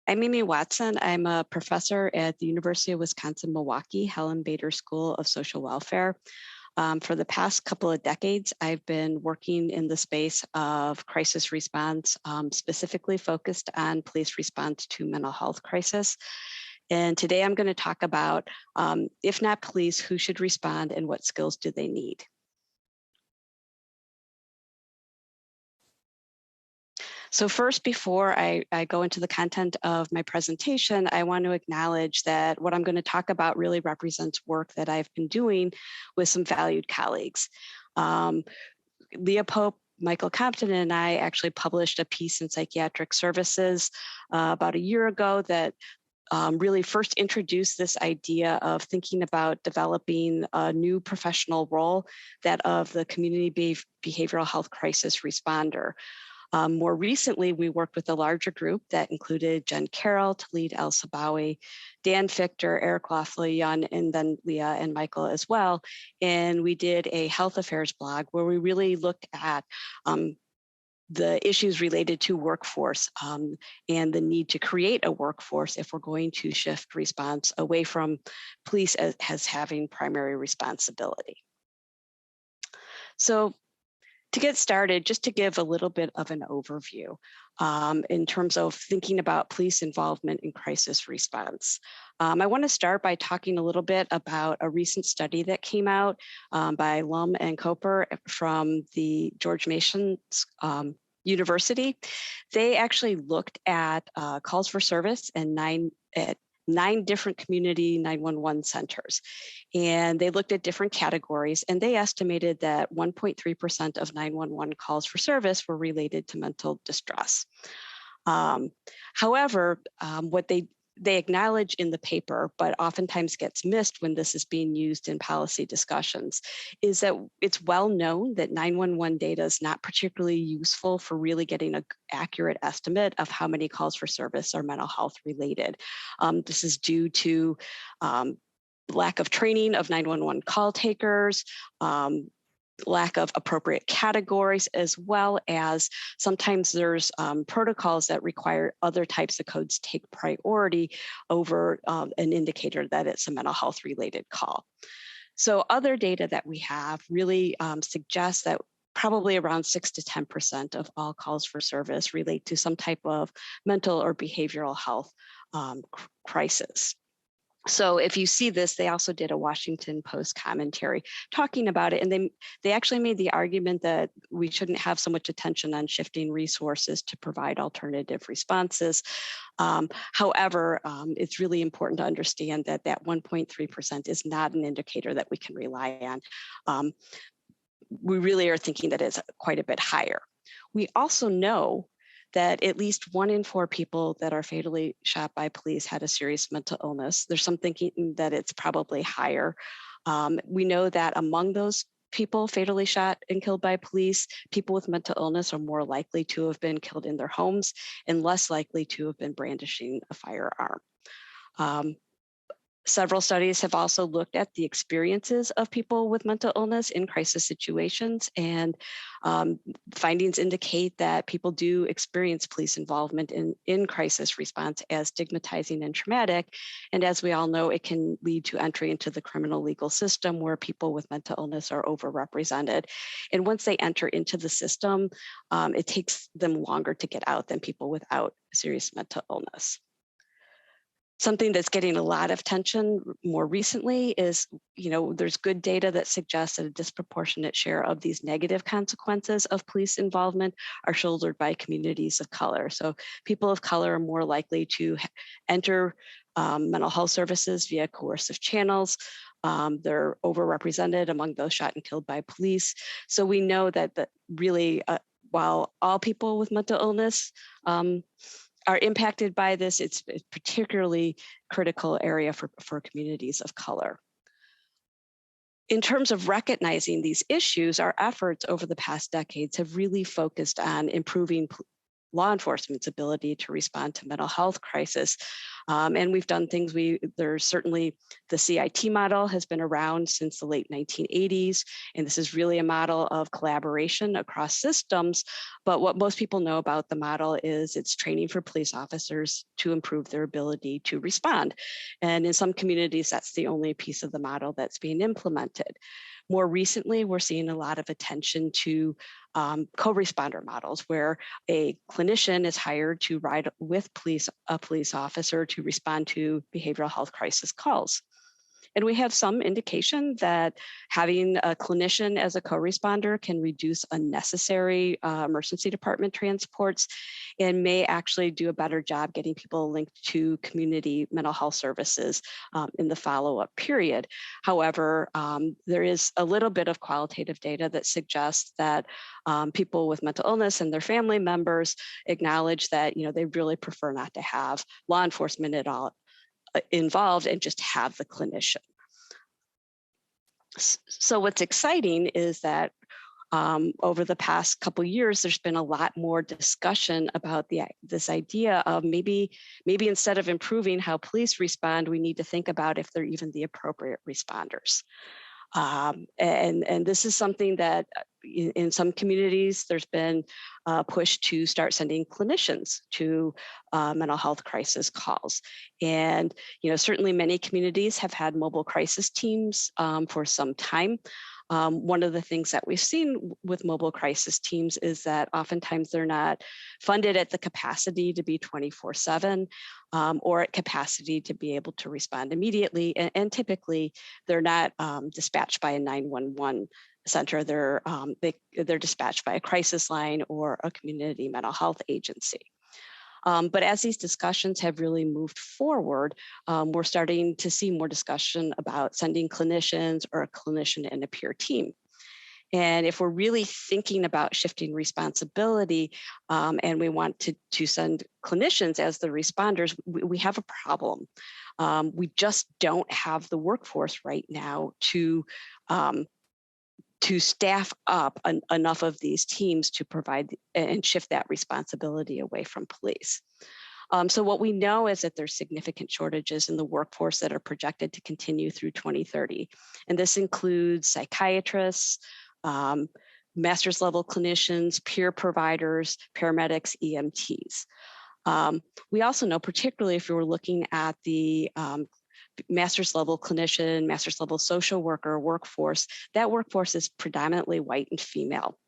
I'm Amy Watson. I'm a professor at the University of Wisconsin-Milwaukee, Helen School of Social Welfare. For the past couple of decades, I've been working in the space of crisis response, specifically focused on police response to mental health crisis. And today I'm going to talk about, if not police, who should respond and what skills do they need? So first, before I go into the content of my presentation, I want to acknowledge that what I'm going to talk about really represents work that I've been doing with some valued colleagues. Leah Pope, Michael Compton, and I actually published a piece in Psychiatric Services about a year ago that really first introduced this idea of thinking about developing a new professional role, that of the community behavioral health crisis responder. More recently, we worked with a larger group that included Jen Carroll, Talid El-Sabawi, Dan Fichter, Eric Laughlin, and then Leah and Michael as well. And we did a health affairs blog where we really looked at the issues related to workforce and the need to create a workforce if we're going to shift response away from police as having primary responsibility. So to get started, just to give a little bit of an overview in terms of thinking about police involvement in crisis response. I want to start by talking a little bit about a recent study that came out by Lum and Koper from the George Mason University. They actually looked at calls for service and nine different community 911 centers. And they looked at different categories, and they estimated that 1.3% of 911 calls for service were related to mental distress. However, what they acknowledge in the paper, but oftentimes gets missed when this is being used in policy discussions, is that it's well known that 911 data is not particularly useful for really getting an accurate estimate of how many calls for service are mental health related. This is due to lack of training of 911 call takers, lack of appropriate categories, as well as sometimes there's protocols that require other types of codes take priority over an indicator that it's a mental health related call. So other data that we have really suggests that probably around 6 to 10% of all calls for service relate to some type of mental or behavioral health crisis. So if you see this, they also did a Washington Post commentary talking about it. And they actually made the argument that we shouldn't have so much attention on shifting resources to provide alternative responses. However, it's really important to understand that that 1.3% is not an indicator that we can rely on. We really are thinking that it's quite a bit higher. We also know that at least 1 in 4 people that are fatally shot by police had a serious mental illness. There's some thinking that it's probably higher. We know that among those people fatally shot and killed by police, people with mental illness are more likely to have been killed in their homes and less likely to have been brandishing a firearm. Several studies have also looked at the experiences of people with mental illness in crisis situations, and findings indicate that people do experience police involvement in crisis response as stigmatizing and traumatic. And as we all know, it can lead to entry into the criminal legal system where people with mental illness are overrepresented. And once they enter into the system, it takes them longer to get out than people without serious mental illness. Something that's getting a lot of attention more recently is, there's good data that suggests that a disproportionate share of these negative consequences of police involvement are shouldered by communities of color. So people of color are more likely to enter mental health services via coercive channels. They're overrepresented among those shot and killed by police. So we know that really, while all people with mental illness are impacted by this, it's a particularly critical area for communities of color. In terms of recognizing these issues, our efforts over the past decades have really focused on improving law enforcement's ability to respond to mental health crisis. And we've done things, there's certainly the CIT model has been around since the late 1980s, and this is really a model of collaboration across systems. But what most people know about the model is it's training for police officers to improve their ability to respond. And in some communities, that's the only piece of the model that's being implemented. More recently, we're seeing a lot of attention to co-responder models where a clinician is hired to ride with a police officer to respond to behavioral health crisis calls. And we have some indication that having a clinician as a co-responder can reduce unnecessary emergency department transports and may actually do a better job getting people linked to community mental health services in the follow-up period. However, there is a little bit of qualitative data that suggests that people with mental illness and their family members acknowledge that they really prefer not to have law enforcement at all involved and just have the clinician. So what's exciting is that over the past couple of years, there's been a lot more discussion about this idea of maybe instead of improving how police respond, we need to think about if they're even the appropriate responders. And this is something that in some communities, there's been a push to start sending clinicians to mental health crisis calls. And certainly many communities have had mobile crisis teams for some time. One of the things that we've seen with mobile crisis teams is that oftentimes they're not funded at the capacity to be 24/7 or at capacity to be able to respond immediately. And typically they're not dispatched by a 911 center. They're dispatched by a crisis line or a community mental health agency. But as these discussions have really moved forward, we're starting to see more discussion about sending clinicians or a clinician and a peer team. And if we're really thinking about shifting responsibility and we want to send clinicians as the responders, we have a problem. We just don't have the workforce right now to staff up enough of these teams to provide and shift that responsibility away from police. So what we know is that there's significant shortages in the workforce that are projected to continue through 2030. And this includes psychiatrists, master's level clinicians, peer providers, paramedics, EMTs. We also know, particularly if we were looking at the master's level clinician, master's level social worker workforce, that workforce is predominantly white and female.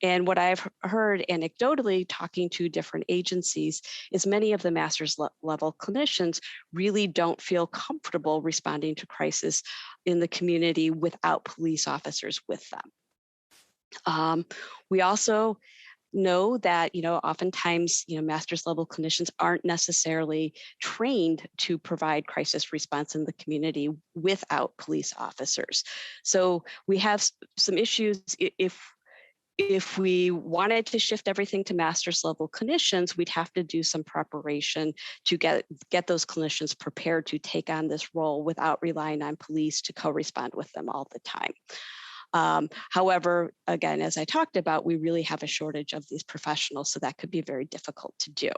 And what I've heard anecdotally talking to different agencies is many of the master's level clinicians really don't feel comfortable responding to crisis in the community without police officers with them. We also know that oftentimes master's level clinicians aren't necessarily trained to provide crisis response in the community without police officers. So we have some issues. If we wanted to shift everything to master's level clinicians, we'd have to do some preparation to get those clinicians prepared to take on this role without relying on police to co-respond with them all the time. However, again, as I talked about, we really have a shortage of these professionals, so that could be very difficult to do.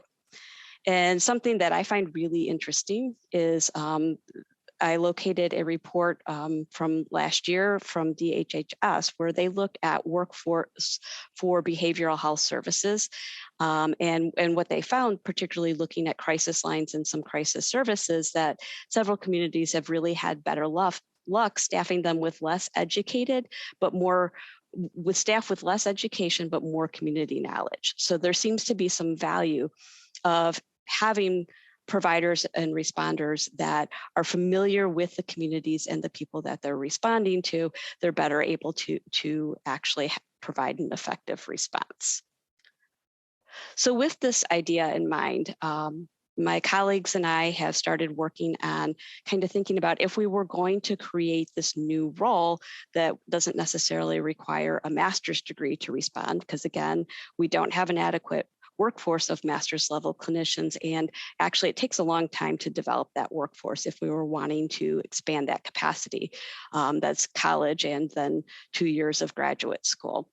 And something that I find really interesting is I located a report from last year from DHHS where they looked at workforce for behavioral health services. And what they found, particularly looking at crisis lines and some crisis services, that several communities have really had better luck staffing them with less educated, but more with staff with less education, but more community knowledge. So there seems to be some value of having providers and responders that are familiar with the communities and the people that they're responding to. They're better able to actually provide an effective response. So with this idea in mind, my colleagues and I have started working on kind of thinking about if we were going to create this new role that doesn't necessarily require a master's degree to respond, because again, we don't have an adequate workforce of master's level clinicians. And actually it takes a long time to develop that workforce if we were wanting to expand that capacity. That's college and then 2 years of graduate school.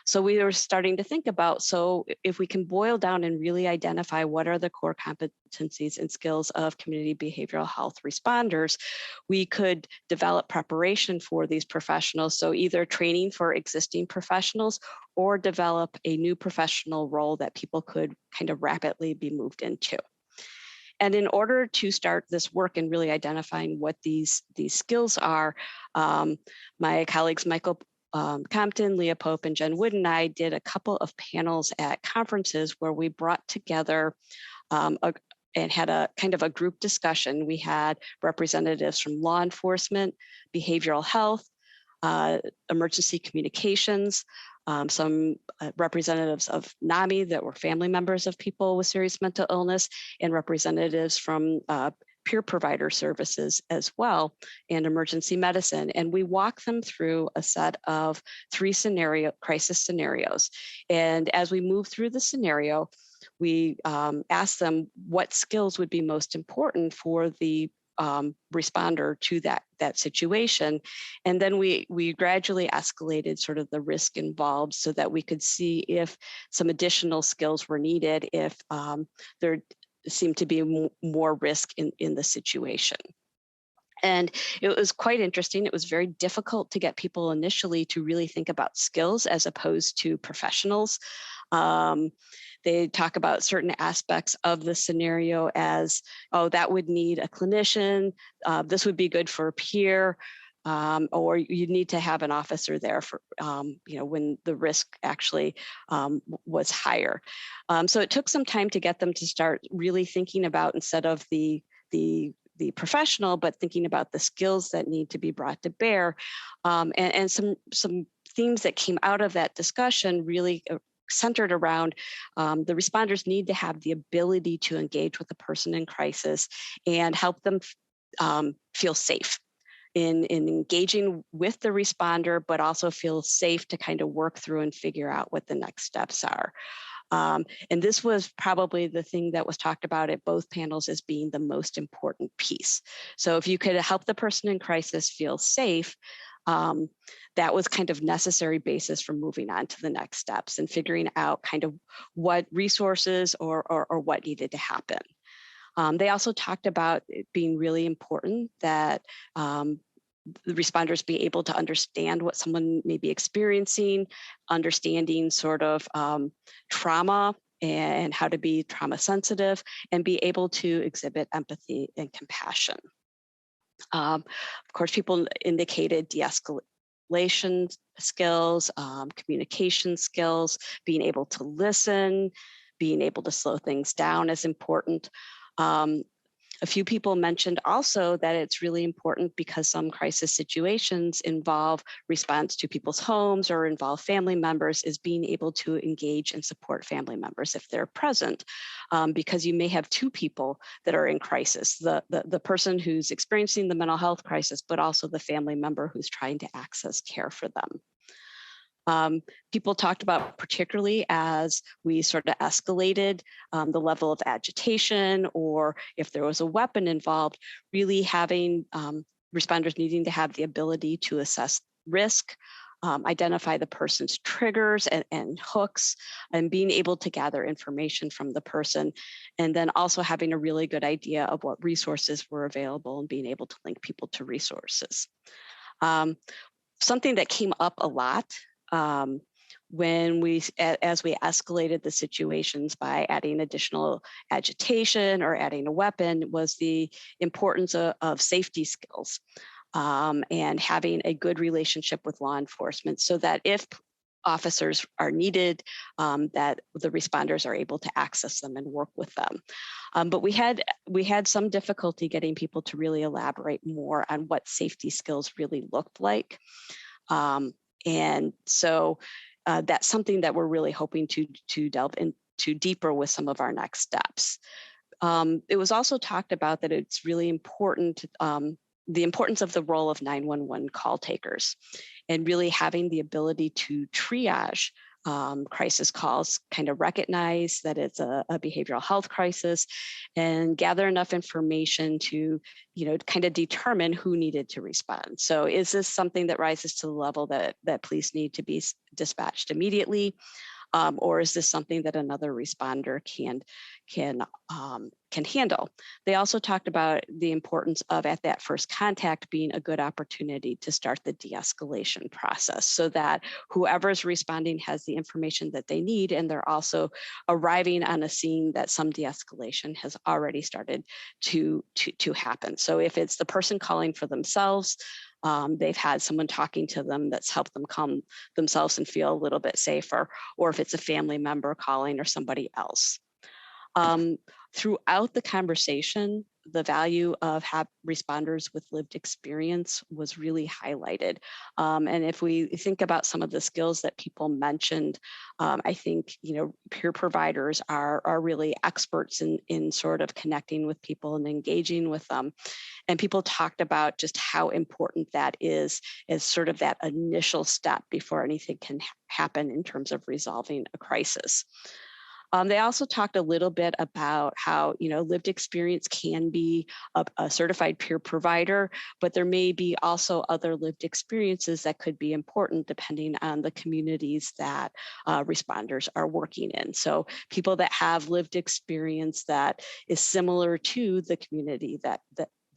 So we were starting to think about, so if we can boil down and really identify what are the core competencies and skills of community behavioral health responders, we could develop preparation for these professionals. So either training for existing professionals or develop a new professional role that people could kind of rapidly be moved into. And in order to start this work and really identifying what these skills are, my colleagues Michael Compton, Leah Pope, and Jen Wood and I did a couple of panels at conferences where we brought together and had a kind of a group discussion. We had representatives from law enforcement, behavioral health, emergency communications, some representatives of NAMI that were family members of people with serious mental illness, and representatives from peer provider services as well, and emergency medicine. And we walked them through a set of 3 crisis scenarios. And as we move through the scenario, we asked them what skills would be most important for the responder to that situation. And then we gradually escalated sort of the risk involved so that we could see if some additional skills were needed, if there seemed to be more risk in the situation. And it was quite interesting. It was very difficult to get people initially to really think about skills as opposed to professionals. They talk about certain aspects of the scenario as, oh, that would need a clinician. This would be good for a peer. Or you need to have an officer there for, when the risk actually was higher. So it took some time to get them to start really thinking about, instead of the professional, but thinking about the skills that need to be brought to bear. And some themes that came out of that discussion really centered around the responders need to have the ability to engage with the person in crisis and help them feel safe in engaging with the responder, but also feel safe to kind of work through and figure out what the next steps are. And this was probably the thing that was talked about at both panels as being the most important piece. So if you could help the person in crisis feel safe, that was kind of necessary basis for moving on to the next steps and figuring out kind of what resources or what needed to happen. They also talked about it being really important that the responders be able to understand what someone may be experiencing, understanding sort of trauma and how to be trauma sensitive, and be able to exhibit empathy and compassion. Of course, people indicated de-escalation skills, communication skills, being able to listen, being able to slow things down is important. A few people mentioned also that it's really important because some crisis situations involve response to people's homes or involve family members, is being able to engage and support family members if they're present, because you may have 2 people that are in crisis, the person who's experiencing the mental health crisis, but also the family member who's trying to access care for them. People talked about, particularly as we sort of escalated the level of agitation, or if there was a weapon involved, really having responders needing to have the ability to assess risk, identify the person's triggers and hooks, and being able to gather information from the person, and then also having a really good idea of what resources were available and being able to link people to resources. Something that came up a lot when as we escalated the situations by adding additional agitation or adding a weapon, was the importance of safety skills and having a good relationship with law enforcement, so that if officers are needed, that the responders are able to access them and work with them. But we had some difficulty getting people to really elaborate more on what safety skills really looked like. And so that's something that we're really hoping to delve into deeper with some of our next steps. It was also talked about that it's really important, the importance of the role of 911 call takers, and really having the ability to triage crisis calls kind of recognize that it's a behavioral health crisis and gather enough information to, kind of determine who needed to respond. So is this something that rises to the level that police need to be dispatched immediately? Or is this something that another responder can handle? They also talked about the importance of, at that first contact, being a good opportunity to start the de-escalation process, so that whoever's responding has the information that they need, and they're also arriving on a scene that some de-escalation has already started to happen. So if it's the person calling for themselves, they've had someone talking to them that's helped them calm themselves and feel a little bit safer, or if it's a family member calling or somebody else. Throughout the conversation, the value of responders with lived experience was really highlighted. And if we think about some of the skills that people mentioned, I think, peer providers are really experts in sort of connecting with people and engaging with them. And people talked about just how important that is as sort of that initial step before anything can happen in terms of resolving a crisis. They also talked a little bit about how, lived experience can be a certified peer provider, but there may be also other lived experiences that could be important depending on the communities that responders are working in. So people that have lived experience that is similar to the community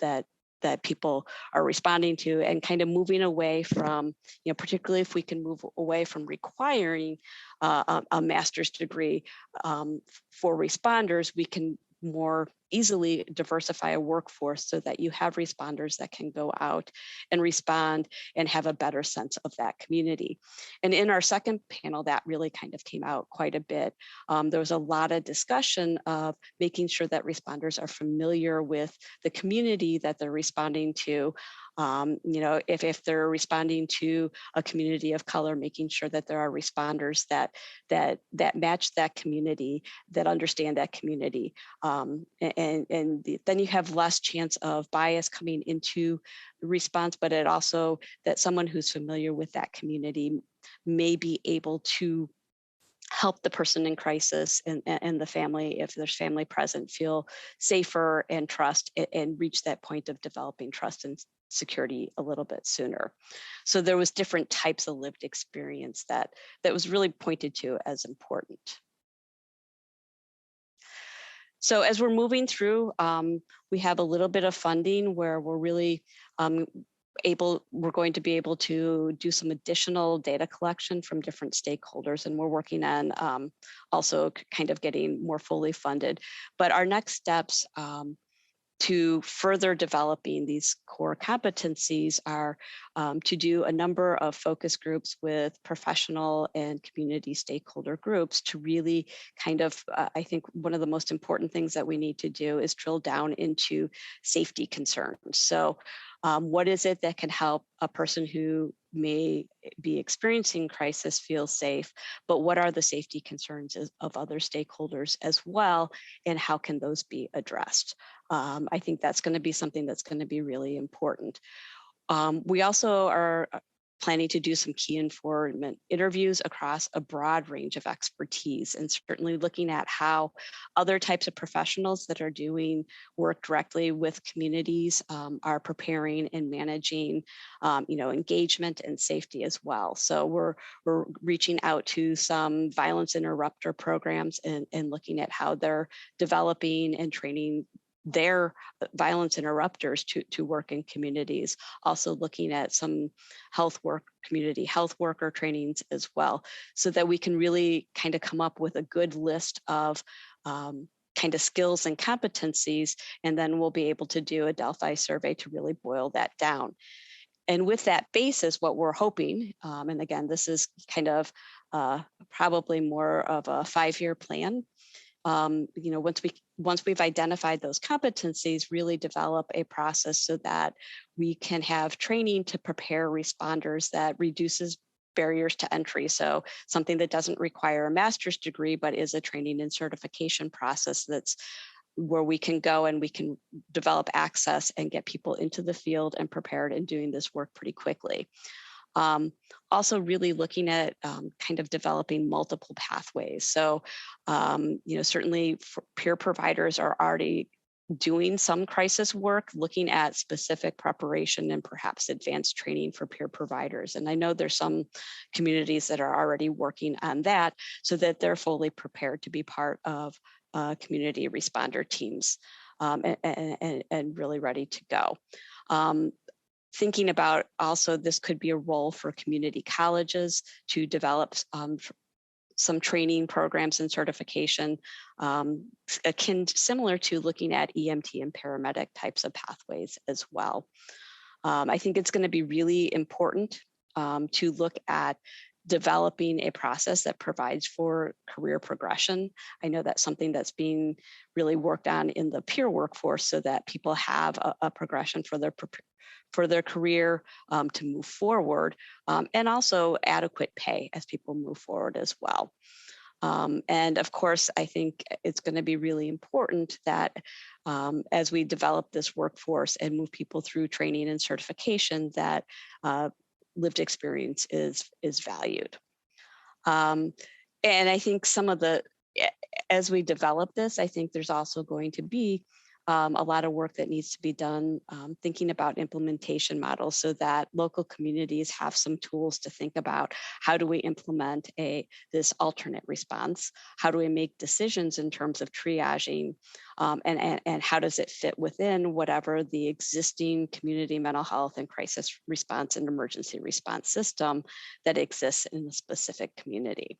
that people are responding to, and kind of moving away from, particularly if we can move away from requiring a master's degree for responders, we can more easily diversify a workforce so that you have responders that can go out and respond and have a better sense of that community. And in our second panel, that really kind of came out quite a bit. There was a lot of discussion of making sure that responders are familiar with the community that they're responding to. If they're responding to a community of color, making sure that there are responders that match that community, that understand that community, and then you have less chance of bias coming into the response. But it also that someone who's familiar with that community may be able to help the person in crisis and the family, if there's family present, feel safer and trust and reach that point of developing trust and security a little bit sooner. So there was different types of lived experience that was really pointed to as important. So as we're moving through, we have a little bit of funding where we're really we're going to be able to do some additional data collection from different stakeholders, and we're working on also kind of getting more fully funded. But our next steps to further developing these core competencies are to do a number of focus groups with professional and community stakeholder groups to really kind of, I think one of the most important things that we need to do is drill down into safety concerns. So what is it that can help a person who may be experiencing crisis feel safe, but what are the safety concerns of other stakeholders as well, and how can those be addressed? I think that's going to be something that's going to be really important. We also are planning to do some key informant interviews across a broad range of expertise, and certainly looking at how other types of professionals that are doing work directly with communities are preparing and managing engagement and safety as well. So we're reaching out to some violence interrupter programs and looking at how they're developing and training their violence interrupters to work in communities, also looking at some community health worker trainings as well, so that we can really kind of come up with a good list of kind of skills and competencies, and then we'll be able to do a Delphi survey to really boil that down. And with that basis, what we're hoping, and again, this is kind of probably more of a 5-year plan, once we've identified those competencies, really develop a process so that we can have training to prepare responders that reduces barriers to entry. So something that doesn't require a master's degree, but is a training and certification process that's where we can go and we can develop access and get people into the field and prepared and doing this work pretty quickly. Also really looking at kind of developing multiple pathways. So, certainly peer providers are already doing some crisis work, looking at specific preparation and perhaps advanced training for peer providers. And I know there's some communities that are already working on that so that they're fully prepared to be part of community responder teams and really ready to go. Thinking about also this could be a role for community colleges to develop some training programs and certification similar to looking at EMT and paramedic types of pathways as well. I think it's going to be really important to look at developing a process that provides for career progression. I know that's something that's being really worked on in the peer workforce so that people have a progression for their career to move forward, and also adequate pay as people move forward as well. And of course, I think it's going to be really important that as we develop this workforce and move people through training and certification, that lived experience is valued. And I think as we develop this, I think there's also going to be a lot of work that needs to be done thinking about implementation models so that local communities have some tools to think about how do we implement this alternate response? How do we make decisions in terms of triaging? And how does it fit within whatever the existing community mental health and crisis response and emergency response system that exists in the specific community?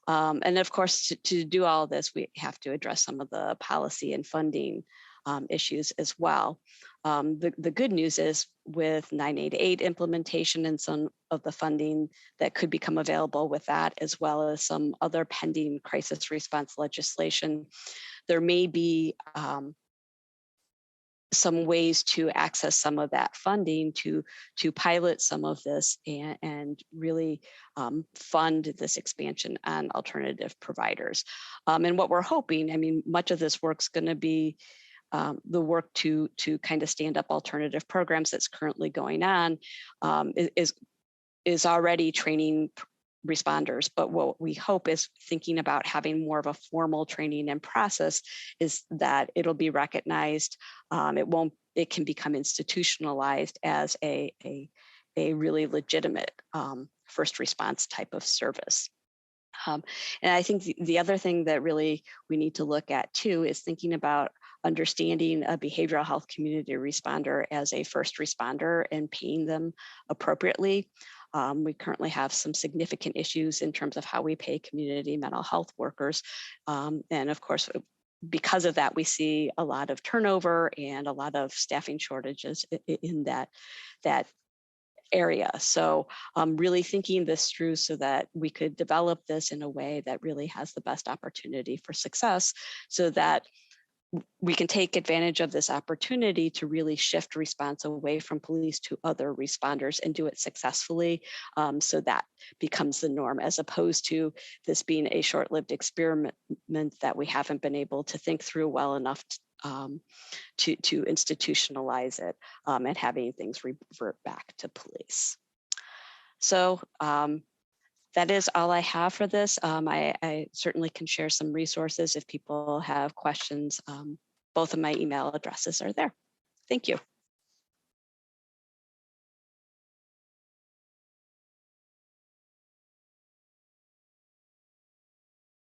And of course, to do all this, we have to address some of the policy and funding issues as well. The good news is with 988 implementation and some of the funding that could become available with that, as well as some other pending crisis response legislation, there may be some ways to access some of that funding to pilot some of this and really fund this expansion on alternative providers. And what we're hoping, I mean, much of this work's going to be the work to kind of stand up alternative programs that's currently going on is already training responders, but what we hope is thinking about having more of a formal training and process is that it'll be recognized. It can become institutionalized as a really legitimate first response type of service. And I think the other thing that really we need to look at too is thinking about understanding a behavioral health community responder as a first responder and paying them appropriately. We currently have some significant issues in terms of how we pay community mental health workers. And of course, because of that, we see a lot of turnover and a lot of staffing shortages in that area. So really thinking this through so that we could develop this in a way that really has the best opportunity for success so that we can take advantage of this opportunity to really shift response away from police to other responders and do it successfully. So that becomes the norm, as opposed to this being a short-lived experiment that we haven't been able to think through well enough to institutionalize it and having things revert back to police. So that is all I have for this. I certainly can share some resources if people have questions. Both of my email addresses are there. Thank you.